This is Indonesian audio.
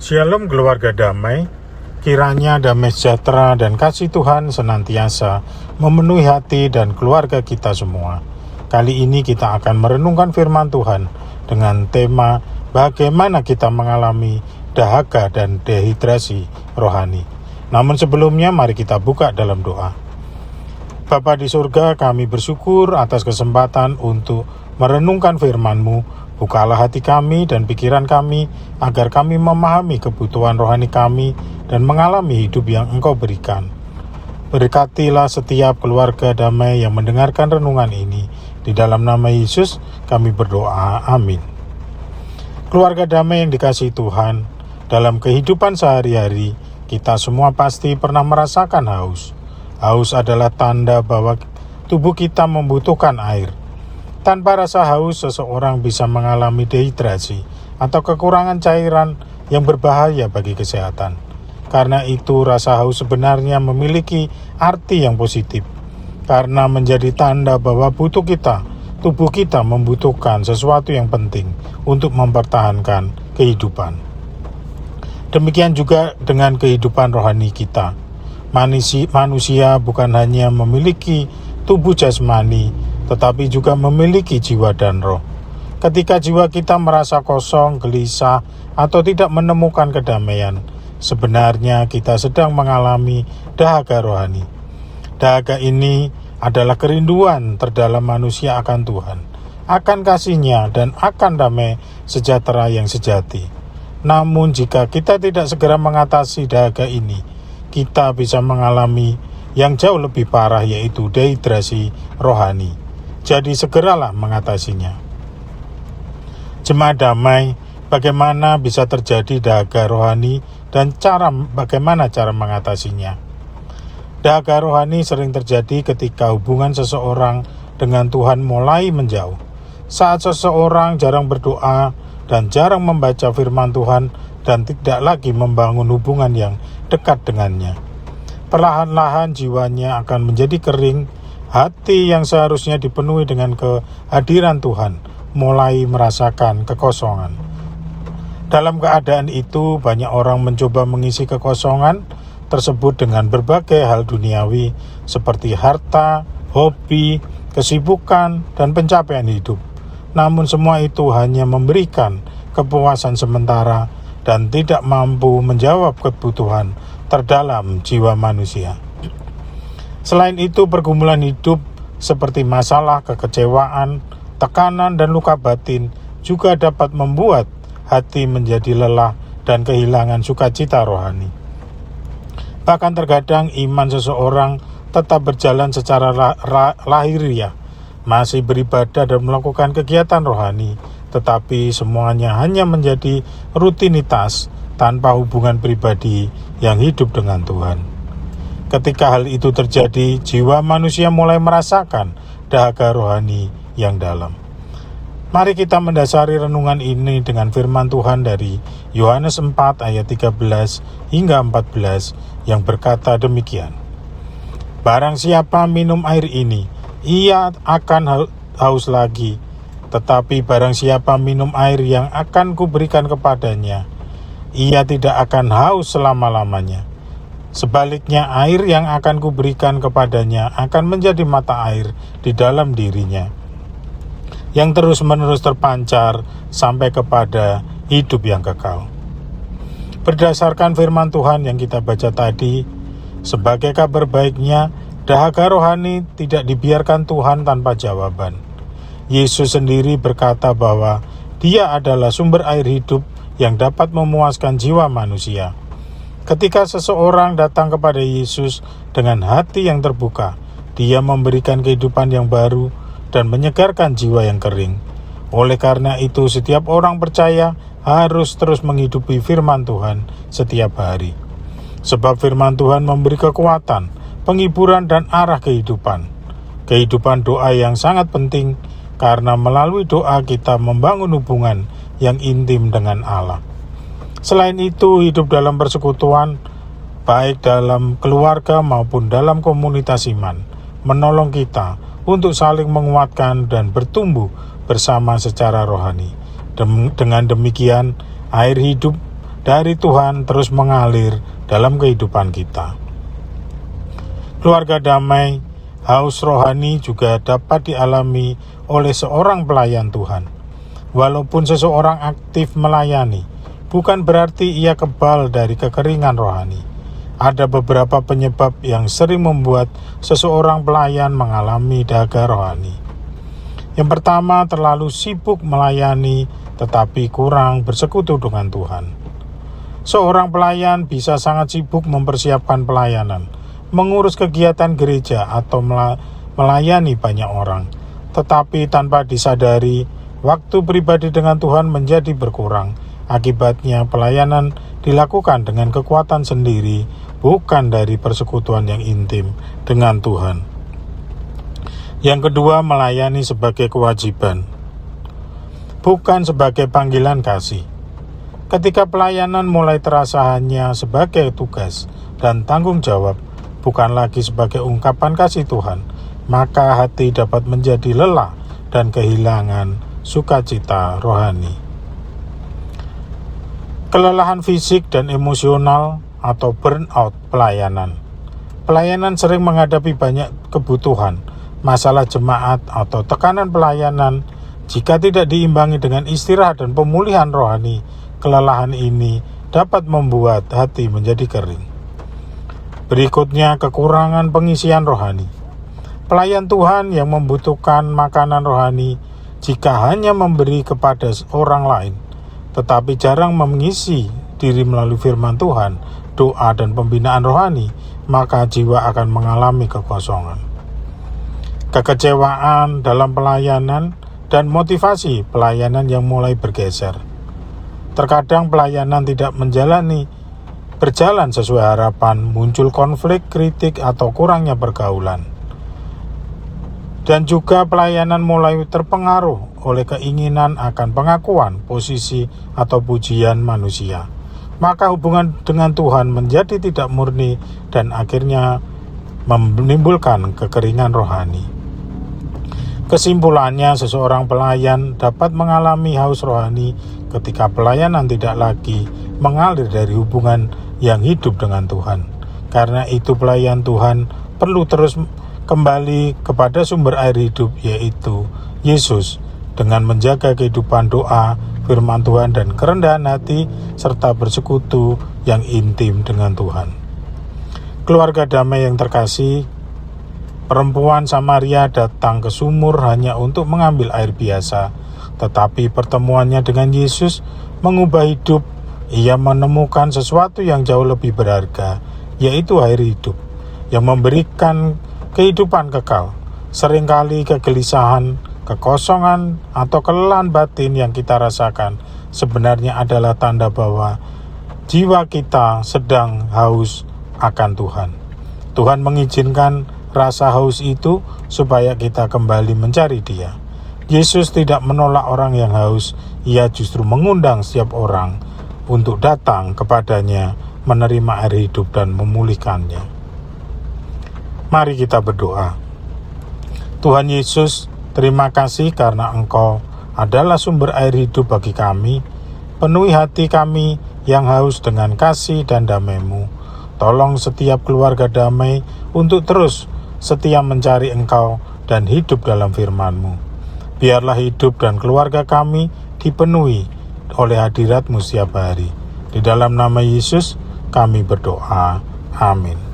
Shalom keluarga damai, kiranya damai sejahtera dan kasih Tuhan senantiasa memenuhi hati dan keluarga kita semua. Kali ini kita akan merenungkan firman Tuhan dengan tema bagaimana kita mengalami dahaga dan dehidrasi rohani. Namun sebelumnya mari kita buka dalam doa. Bapa di surga, kami bersyukur atas kesempatan untuk merenungkan firman-Mu. Bukalah hati kami dan pikiran kami, agar kami memahami kebutuhan rohani kami dan mengalami hidup yang Engkau berikan. Berkatilah setiap keluarga damai yang mendengarkan renungan ini. Di dalam nama Yesus kami berdoa, amin. Keluarga damai yang dikasihi Tuhan, dalam kehidupan sehari-hari, kita semua pasti pernah merasakan haus. Haus adalah tanda bahwa tubuh kita membutuhkan air. Tanpa rasa haus, seseorang bisa mengalami dehidrasi atau kekurangan cairan yang berbahaya bagi kesehatan. Karena itu, rasa haus sebenarnya memiliki arti yang positif, karena menjadi tanda bahwa tubuh kita membutuhkan sesuatu yang penting untuk mempertahankan kehidupan. Demikian juga dengan kehidupan rohani kita. Manusia bukan hanya memiliki tubuh jasmani, tetapi juga memiliki jiwa dan roh. Ketika jiwa kita merasa kosong, gelisah, atau tidak menemukan kedamaian, sebenarnya kita sedang mengalami dahaga rohani. Dahaga ini adalah kerinduan terdalam manusia akan Tuhan, akan kasih-Nya, dan akan damai sejahtera yang sejati. Namun jika kita tidak segera mengatasi dahaga ini, kita bisa mengalami yang jauh lebih parah, yaitu dehidrasi rohani. Jadi segeralah mengatasinya. Jemaat damai, bagaimana bisa terjadi dahaga rohani dan bagaimana cara mengatasinya? Dahaga rohani sering terjadi ketika hubungan seseorang dengan Tuhan mulai menjauh. Saat seseorang jarang berdoa dan jarang membaca firman Tuhan dan tidak lagi membangun hubungan yang dekat dengannya. Perlahan-lahan jiwanya akan menjadi kering. Hati yang seharusnya dipenuhi dengan kehadiran Tuhan mulai merasakan kekosongan. Dalam keadaan itu, banyak orang mencoba mengisi kekosongan tersebut dengan berbagai hal duniawi seperti harta, hobi, kesibukan, dan pencapaian hidup. Namun semua itu hanya memberikan kepuasan sementara dan tidak mampu menjawab kebutuhan terdalam jiwa manusia. Selain itu, pergumulan hidup seperti masalah, kekecewaan, tekanan, dan luka batin juga dapat membuat hati menjadi lelah dan kehilangan sukacita rohani. Bahkan terkadang iman seseorang tetap berjalan secara lahiriah, masih beribadah dan melakukan kegiatan rohani, tetapi semuanya hanya menjadi rutinitas tanpa hubungan pribadi yang hidup dengan Tuhan. Ketika hal itu terjadi, jiwa manusia mulai merasakan dahaga rohani yang dalam. Mari kita mendasari renungan ini dengan firman Tuhan dari Yohanes 4 ayat 13 hingga 14 yang berkata demikian. Barang siapa minum air ini, ia akan haus lagi. Tetapi barang siapa minum air yang akan kuberikan kepadanya, ia tidak akan haus selama-lamanya. Sebaliknya, air yang akan kuberikan kepadanya akan menjadi mata air di dalam dirinya, yang terus-menerus terpancar sampai kepada hidup yang kekal. Berdasarkan firman Tuhan yang kita baca tadi, sebagai kabar baiknya, dahaga rohani tidak dibiarkan Tuhan tanpa jawaban. Yesus sendiri berkata bahwa Dia adalah sumber air hidup yang dapat memuaskan jiwa manusia. Ketika seseorang datang kepada Yesus dengan hati yang terbuka, Dia memberikan kehidupan yang baru dan menyegarkan jiwa yang kering. Oleh karena itu, setiap orang percaya harus terus menghidupi firman Tuhan setiap hari. Sebab firman Tuhan memberi kekuatan, penghiburan, dan arah kehidupan. Kehidupan doa yang sangat penting, karena melalui doa kita membangun hubungan yang intim dengan Allah. Selain itu, hidup dalam persekutuan, baik dalam keluarga maupun dalam komunitas iman, menolong kita untuk saling menguatkan dan bertumbuh bersama secara rohani. Dengan demikian, air hidup dari Tuhan terus mengalir dalam kehidupan kita. Keluarga damai, haus rohani juga dapat dialami oleh seorang pelayan Tuhan. Walaupun seseorang aktif melayani, bukan berarti ia kebal dari kekeringan rohani. Ada beberapa penyebab yang sering membuat seseorang pelayan mengalami dahaga rohani. Yang pertama, terlalu sibuk melayani tetapi kurang bersekutu dengan Tuhan. Seorang pelayan bisa sangat sibuk mempersiapkan pelayanan, mengurus kegiatan gereja atau melayani banyak orang, tetapi tanpa disadari, waktu pribadi dengan Tuhan menjadi berkurang. Akibatnya pelayanan dilakukan dengan kekuatan sendiri, bukan dari persekutuan yang intim dengan Tuhan. Yang kedua, melayani sebagai kewajiban, bukan sebagai panggilan kasih. Ketika pelayanan mulai terasa hanya sebagai tugas dan tanggung jawab, bukan lagi sebagai ungkapan kasih Tuhan, maka hati dapat menjadi lelah dan kehilangan sukacita rohani. Kelelahan fisik dan emosional atau burnout pelayanan. Pelayanan sering menghadapi banyak kebutuhan, masalah jemaat atau tekanan pelayanan. Jika tidak diimbangi dengan istirahat dan pemulihan rohani, kelelahan ini dapat membuat hati menjadi kering. Berikutnya, kekurangan pengisian rohani. Pelayan Tuhan yang membutuhkan makanan rohani jika hanya memberi kepada orang lain, tetapi jarang mengisi diri melalui firman Tuhan, doa dan pembinaan rohani, maka jiwa akan mengalami kekosongan. Kekecewaan dalam pelayanan dan motivasi pelayanan yang mulai bergeser. Terkadang pelayanan tidak berjalan sesuai harapan, muncul konflik, kritik, atau kurangnya pergaulan. Dan juga pelayanan mulai terpengaruh oleh keinginan akan pengakuan, posisi, atau pujian manusia. Maka hubungan dengan Tuhan menjadi tidak murni dan akhirnya menimbulkan kekeringan rohani. Kesimpulannya, seseorang pelayan dapat mengalami haus rohani ketika pelayanan tidak lagi mengalir dari hubungan yang hidup dengan Tuhan. Karena itu pelayan Tuhan perlu terus kembali kepada sumber air hidup, yaitu Yesus, dengan menjaga kehidupan doa, firman Tuhan, dan kerendahan hati, serta bersekutu yang intim dengan Tuhan. Keluarga damai yang terkasih, perempuan Samaria datang ke sumur hanya untuk mengambil air biasa, tetapi pertemuannya dengan Yesus mengubah hidup. Ia menemukan sesuatu yang jauh lebih berharga, yaitu air hidup, yang memberikan kehidupan kekal. Seringkali kegelisahan, kekosongan, atau kelelahan batin yang kita rasakan sebenarnya adalah tanda bahwa jiwa kita sedang haus akan Tuhan. Tuhan mengizinkan rasa haus itu supaya kita kembali mencari Dia. Yesus tidak menolak orang yang haus, Ia justru mengundang setiap orang untuk datang kepadanya, menerima air hidup dan memulihkannya. Mari kita berdoa. Tuhan Yesus, terima kasih karena Engkau adalah sumber air hidup bagi kami. Penuhi hati kami yang haus dengan kasih dan damai-Mu. Tolong setiap keluarga damai untuk terus setia mencari Engkau dan hidup dalam firman-Mu. Biarlah hidup dan keluarga kami dipenuhi oleh hadirat-Mu setiap hari. Di dalam nama Yesus kami berdoa. Amin.